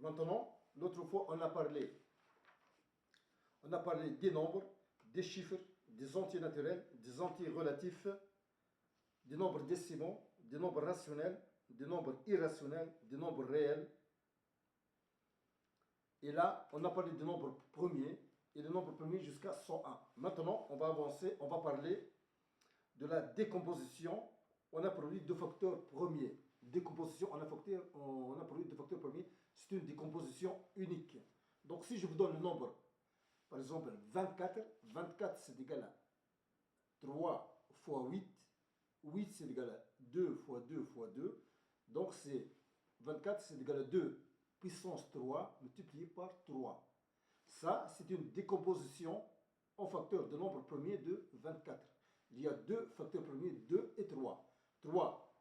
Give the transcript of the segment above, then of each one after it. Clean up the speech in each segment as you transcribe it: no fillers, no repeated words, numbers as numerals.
Maintenant, l'autre fois, on a parlé des nombres, des chiffres, des entiers naturels, des entiers relatifs, des nombres décimaux, des nombres rationnels, des nombres irrationnels, des nombres réels. Et là, on a parlé des nombres premiers et des nombres premiers jusqu'à 101. Maintenant, on va avancer, on va parler de la décomposition. On a produit deux facteurs premiers. Décomposition, on a produit deux facteurs premiers. C'est une décomposition unique. Donc, si je vous donne le nombre, par exemple 24, 24 c'est égal à 3 fois 8. 8 c'est égal à 2 fois 2 fois 2. Donc, c'est 24 c'est égal à 2 puissance 3 multiplié par 3. Ça, c'est une décomposition en facteurs de nombre premier de 24. Il y a deux facteurs premiers, 2 et 3. 3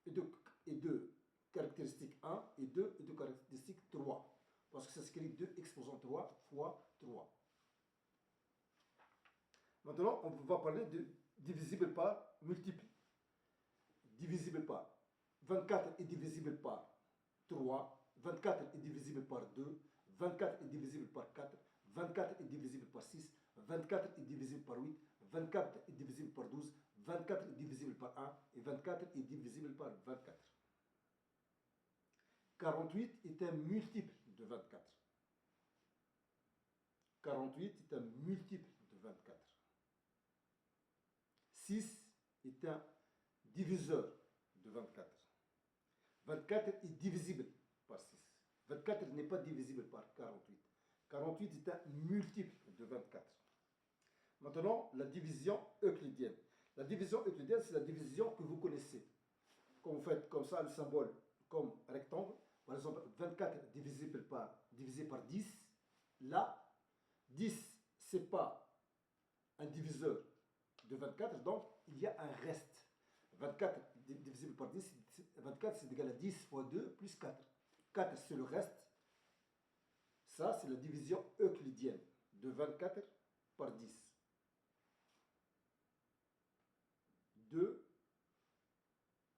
et 2 caractéristiques 1 et 2 et 2 caractéristiques 3. Parce que ça s'écrit 2 exposant 3 fois 3. Maintenant, on va parler de divisible par multiple. Divisible par 24 est divisible par 3, 24 est divisible par 2, 24 est divisible par 4, 24 est divisible par 6, 24 est divisible par 8, 24 est divisible par 12, 24 est divisible par 1 et 24 est divisible par 24. 48 est un multiple de 24. 48 est un multiple de 24. 6 est un diviseur de 24. 24 est divisible par 6. 24 n'est pas divisible par 48. 48 est un multiple de 24. Maintenant, la division euclidienne. La division euclidienne, c'est la division que vous connaissez. Quand vous faites comme ça le symbole comme rectangle, par exemple 24 divisé par 10, là, 10, ce n'est pas un diviseur de 24, donc il y a un reste. 24 divisé par 10, 24 c'est égal à 10 fois 2 plus 4. 4 c'est le reste. Ça c'est la division euclidienne de 24 par 10. 2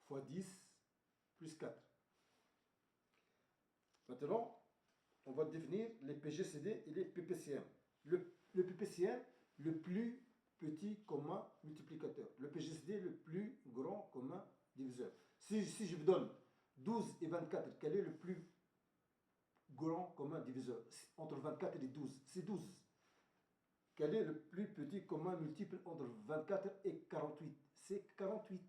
fois 10 plus 4. Maintenant, on va définir les PGCD et les PPCM. Le PPCM, le plus petit commun multiplicateur. Le PGCD, le plus grand commun diviseur. Si je vous donne 12 et 24, quel est le plus grand commun diviseur entre 24 et 12? C'est 12. Quel est le plus petit commun multiple entre 24 et 48? C'est 48.